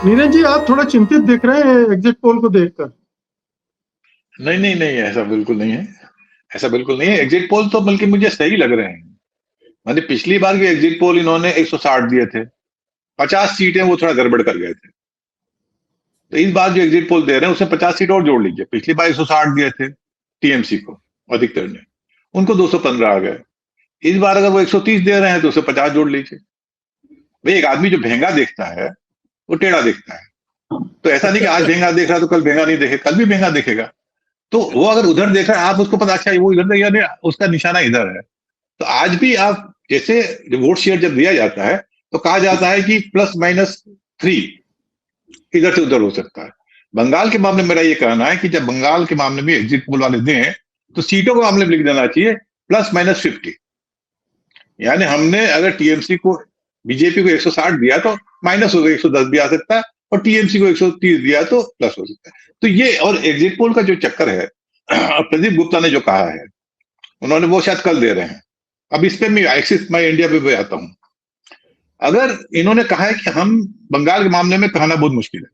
नीरज जी, आप थोड़ा चिंतित दिख रहे हैं एग्जिट पोल को देखकर। नहीं नहीं नहीं, ऐसा बिल्कुल नहीं है। ऐसा बिल्कुल नहीं है। एग्जिट पोल तो बल्कि मुझे सही लग रहे हैं। मैंने पिछली बार के एग्जिट पोल इन्होंने 160 दिए थे, 50 सीटें वो थोड़ा गड़बड़ कर गए थे। तो इस बार जो एग्जिट पोल दे रहे हैं उसमें 50 सीट और जोड़ लीजिए। पिछली बार 160 दिए थे टीएमसी को, अधिकतर ने, उनको 215 आ गए। इस बार अगर वो 130 दे रहे हैं तो उसे 50 जोड़ लीजिए। भाई, एक आदमी जो महंगा देखता है वो टेढ़ा देखता है। तो ऐसा नहीं कि आज महंगा देख रहा है तो कल महंगा नहीं देखे, कल भी महंगा देखेगा। तो वो अगर उधर देख रहा है, आप उसको पता अच्छा है वो इधर देख रहा है, उसका निशाना इधर है। तो आज भी आप जैसे वोट शेयर जब दिया जाता है तो कहा जाता है कि +-3 इधर से उधर हो सकता है। बंगाल के मामले में मेरा ये कहना है कि जब बंगाल के मामले में एग्जिट पोल वाले दें तो सीटों के मामले में लिख देना चाहिए +-50। यानी हमने अगर टीएमसी को, बीजेपी को 160 दिया तो माइनस हो गया, 110 भी आ सकता है, और टीएमसी को 130 दिया तो प्लस हो सकता है। तो ये और एग्जिट पोल का जो चक्कर है, प्रदीप गुप्ता ने जो कहा है, उन्होंने वो शायद कल दे रहे हैं। अब इस पे मैं एक्सिस माई इंडिया पे भी आता हूं। अगर इन्होंने कहा है कि हम बंगाल के मामले में कहना बहुत मुश्किल है,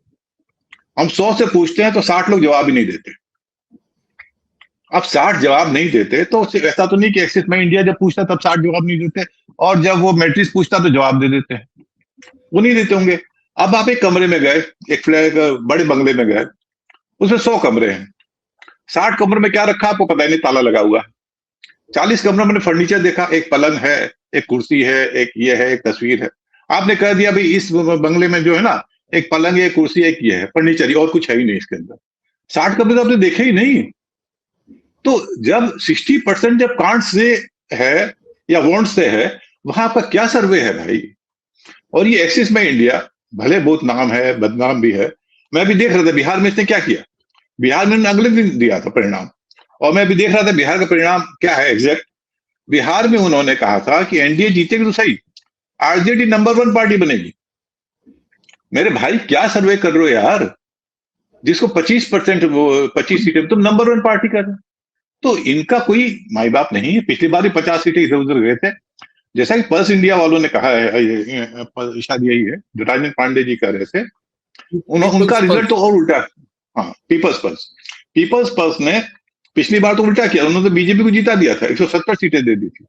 हम 100 से पूछते हैं तो 60 लोग जवाब ही नहीं देते। अब 60 जवाब नहीं देते तो ऐसा तो नहीं कि एक्सिस माई इंडिया जब पूछता तब 60 जवाब नहीं देते, और जब वो मैट्रिक्स पूछता तो जवाब दे देते हैं। वो नहीं देते होंगे। अब आप एक कमरे में गए, एक फ्लैट बड़े बंगले में गए, उसमें 100 कमरे हैं, 60 कमरे में क्या रखा आपको पता ही नहीं, ताला लगा हुआ है। 40 कमरे में फर्नीचर देखा, एक पलंग है, एक कुर्सी है, एक ये है, एक तस्वीर है। आपने कह दिया भाई इस बंगले में जो है ना, एक पलंग है, एक कुर्सी, एक ये है, फर्नीचर ही, और कुछ है ही नहीं इसके अंदर। 60 कमरे तो आपने देखे ही नहीं। तो जब 60% जब कांट से है या वांट से है, वहां आपका क्या सर्वे है भाई? और ये एक्सिस में इंडिया भले बहुत नाम है, बदनाम भी है। मैं भी देख रहा था बिहार में इसने क्या किया। बिहार में अगले दिन दिया था परिणाम, और मैं भी देख रहा था बिहार का परिणाम क्या है एग्जैक्ट। बिहार में उन्होंने कहा था कि एनडीए जीतेगी तो सही, आरजेडी नंबर 1 पार्टी बनेगी। मेरे भाई क्या सर्वे कर रहे हो यार? जिसको 25% 25 सीटें, तुम नंबर 1 पार्टी कर रहे हो। तो इनका कोई माई बाप नहीं है। पिछली बार ही 50 सीटें इधर उधर गए थे। जैसा कि पल्स इंडिया वालों ने कहा है, शायद यही है जो राजेंद्र पांडे जी कह रहे थे, उनका रिजल्ट तो और उल्टा। हाँ, पीपल्स पल्स ने पिछली बार तो उल्टा किया, उन्होंने तो बीजेपी को जीता दिया था, 170 सीटें दे दी थी।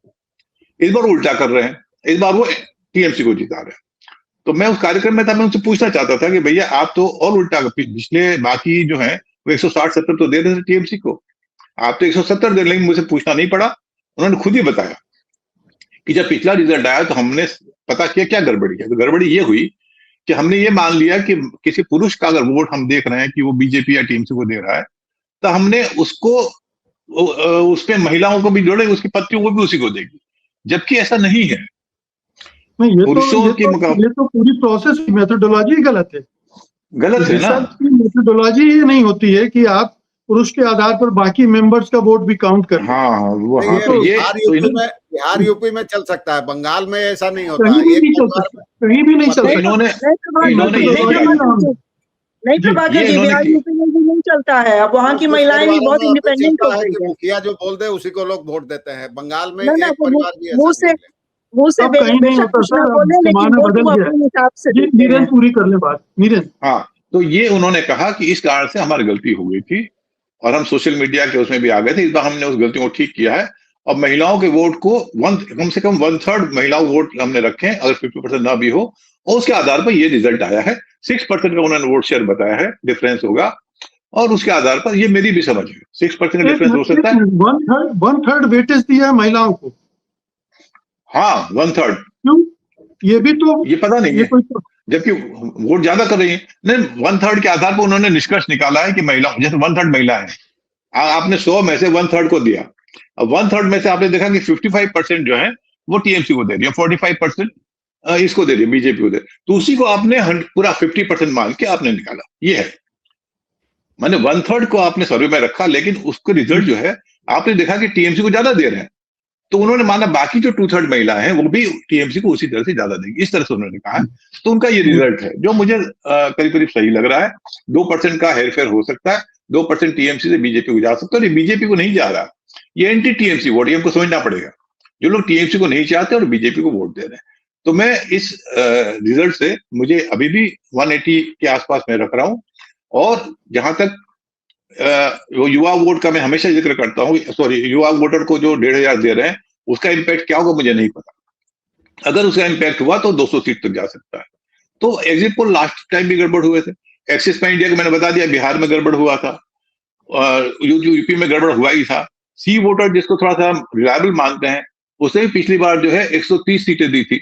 इस बार उल्टा कर रहे हैं, इस बार वो टीएमसी को जिता रहे हैं। तो मैं उस कार्यक्रम में था, मैं उनसे पूछना चाहता था कि भैया आप तो और उल्टा, पिछले बाकी जो है वो 160-70 तो दे रहे थे टीएमसी को, आप तो 170 दे, लेकिन मुझे पूछना नहीं पड़ा। उन्होंने खुद ही बताया कि जब पिछला रिजल्ट आया तो हमने पता किया क्या गड़बड़ी है। तो गड़बड़ी ये हुई कि हमने ये मान लिया कि किसी पुरुष का अगर वोट हम देख रहे हैं कि वो बीजेपी या टीएमसी को दे रहा है, तो हमने उसको उसमें महिलाओं को भी जोड़े, उसकी पत्नी वो भी उसी को देगी, जबकि ऐसा नहीं है। नहीं, पुरुषों के मुकाबले ये तो पूरी प्रोसेस की मेथोडोलॉजी गलत है। गलत है ना। मेथोडोलॉजी ये नहीं होती है कि आप पुरुष के आधार पर बाकी मेंबर्स का वोट भी काउंट कर। हाँ, वो हाँ, तो ये बिहार यूपी में चल सकता है, बंगाल में ऐसा नहीं होता। कहीं भी नहीं चल सकता, कहीं भी नहीं चल सकता। इन्होंने नहीं प्रभाकर जी, बिहार यूपी में भी नहीं चलता है। अब वहाँ की महिलाएं भी बहुत इंडिपेंडेंट हो गई है। मुखिया जो बोल दे उसी को लोग वोट देते हैं। बंगाल में मुंह से बेशक कुछ ना बोले, लेकिन वोट वो अपने हिसाब से देते हैं। पूरी कर ले बात नीरज। हाँ, तो ये उन्होंने कहा कि इस कारण से हमारी गलती हो गई थी और हम सोशल मीडिया के उसमें भी आ गए थे। इस बार हमने उस गलती को ठीक किया है और महिलाओं के वोट को कम से कम 1/3 महिलाओं वोट हमने रखे, अगर 50% ना भी हो, और उसके आधार पर ये रिजल्ट आया है। 6% का उन्होंने वोट शेयर बताया है, डिफरेंस होगा, और उसके आधार पर ये मेरी भी समझ है 6% डिफरेंस हो सकता है। 1/3 वेटेज दिया है महिलाओं को। हाँ, 1/3। क्यों? ये भी तो ये पता नहीं है, जबकि वोट ज्यादा कर रही है। नहीं, 1/3 के आधार पर उन्होंने निष्कर्ष निकाला है कि महिला, जैसे 1/3 महिला है, आपने 100 में से 1/3 को दिया। अब 1/3 में से आपने देखा कि 55% जो है वो टीएमसी को दे रही है, 45% इसको दे रही है, बीजेपी को दे रही है। तो उसी को आपने पूरा 50% मान के आपने निकाला। ये है, मैंने 1/3 को आपने सर्वे में रखा, लेकिन उसका रिजल्ट जो है आपने देखा कि टीएमसी को ज्यादा दे रहे हैं, तो उन्होंने माना बाकी जो 2/3 महिला है वो भी टीएमसी को उसी तरह से ज्यादा देगी, इस तरह से उन्होंने कहा। तो उनका ये रिजल्ट है जो मुझे करीब करीब सही लग रहा है। 2% का हेरफेर हो सकता है, 2% टीएमसी से बीजेपी को जा सकता है, और बीजेपी को नहीं जा रहा, ये एंटी टीएमसी वोट, ये हमको समझना पड़ेगा। जो लोग टीएमसी को नहीं चाहते और बीजेपी को वोट दे रहे हैं, तो मैं इस रिजल्ट से मुझे अभी भी 180 के आसपास मैं रख रहा हूं। और जहां तक वो युवा वोट का मैं हमेशा जिक्र करता हूँ, सॉरी, युवा वोटर को जो 1,500 दे रहे हैं उसका इम्पैक्ट क्या होगा मुझे नहीं पता। अगर उसका इम्पैक्ट हुआ तो 200 सीट तक जा सकता है। तो एग्जिट पोल लास्ट टाइम भी गड़बड़ हुए थे। एक्सिस बैंक इंडिया को मैंने बता दिया, बिहार में गड़बड़ हुआ था, यूपी में गड़बड़ हुआ ही था। सी वोटर जिसको थोड़ा सा रिलायबल मानते हैं, उसने भी पिछली बार जो है 130 सीटें दी थी,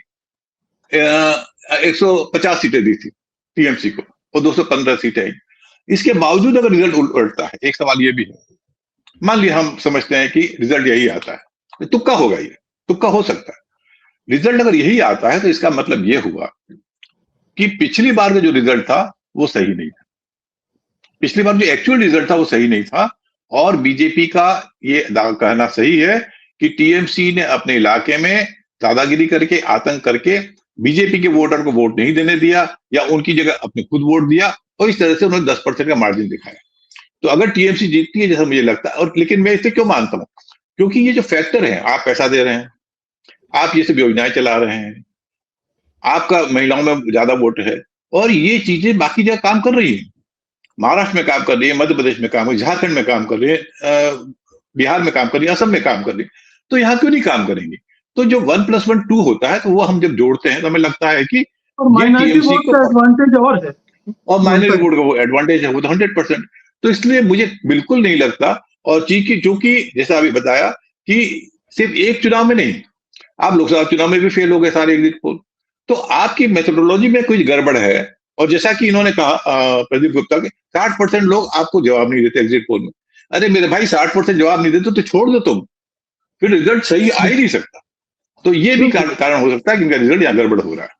150 सीटें दी थी टीएमसी को, और 215 सीटें आई। इसके बावजूद अगर रिजल्ट उल्टा है, एक सवाल ये भी है, मान लिया हम समझते हैं कि रिजल्ट यही आता है, तो तुक्का होगा, ये तुक्का हो सकता है। रिजल्ट अगर यही आता है तो इसका मतलब ये हुआ कि पिछली बार का जो रिजल्ट था वो सही नहीं था। पिछली बार जो एक्चुअल रिजल्ट था वो सही नहीं था। और बीजेपी का ये कहना सही है कि टीएमसी ने अपने इलाके में दादागिरी करके, आतंक करके बीजेपी के वोटर को वोट नहीं देने दिया, या उनकी जगह अपने खुद वोट दिया, और इस तरह से उन्होंने 10% का मार्जिन दिखाया। तो अगर टीएमसी जीतती है जैसा मुझे लगता है, और लेकिन मैं इसे क्यों मानता हूं, क्योंकि ये जो फैक्टर है, आप पैसा दे रहे हैं, आप ये सब योजनाएं चला रहे हैं, आपका महिलाओं में ज्यादा वोट है, और ये चीजें बाकी जगह काम कर रही है। महाराष्ट्र में काम कर रही है, मध्य प्रदेश में काम कर रही है, झारखंड में काम कर रही है, बिहार में काम कर रही है, असम में काम कर रही है, तो यहाँ क्यों नहीं काम करेंगे? तो जो 1+1 2 होता है, तो वो हम जब जोड़ते हैं तो हमें लगता है कि माइनॉरिटी वोट का एडवांटेज और है, और माइनॉरिटी वोट का वो एडवांटेज है, वो तो 100%। तो इसलिए मुझे बिल्कुल नहीं लगता। और चूंकि जैसा अभी बताया कि सिर्फ एक चुनाव में नहीं, आप लोकसभा चुनाव में भी फेल हो गए सारे एग्जिट पोल, तो आपकी मेथोडोलॉजी में कुछ गड़बड़ है। और जैसा कि इन्होंने कहा प्रदीप गुप्ता के, 60% लोग आपको जवाब नहीं देते एग्जिट पोल में। अरे मेरे भाई, 60% जवाब नहीं देते तो छोड़ दो तुम, फिर रिजल्ट सही आ ही नहीं सकता। तो ये भी कारण हो सकता है कि इनका रिजल्ट यहाँ गड़बड़ हो रहा है।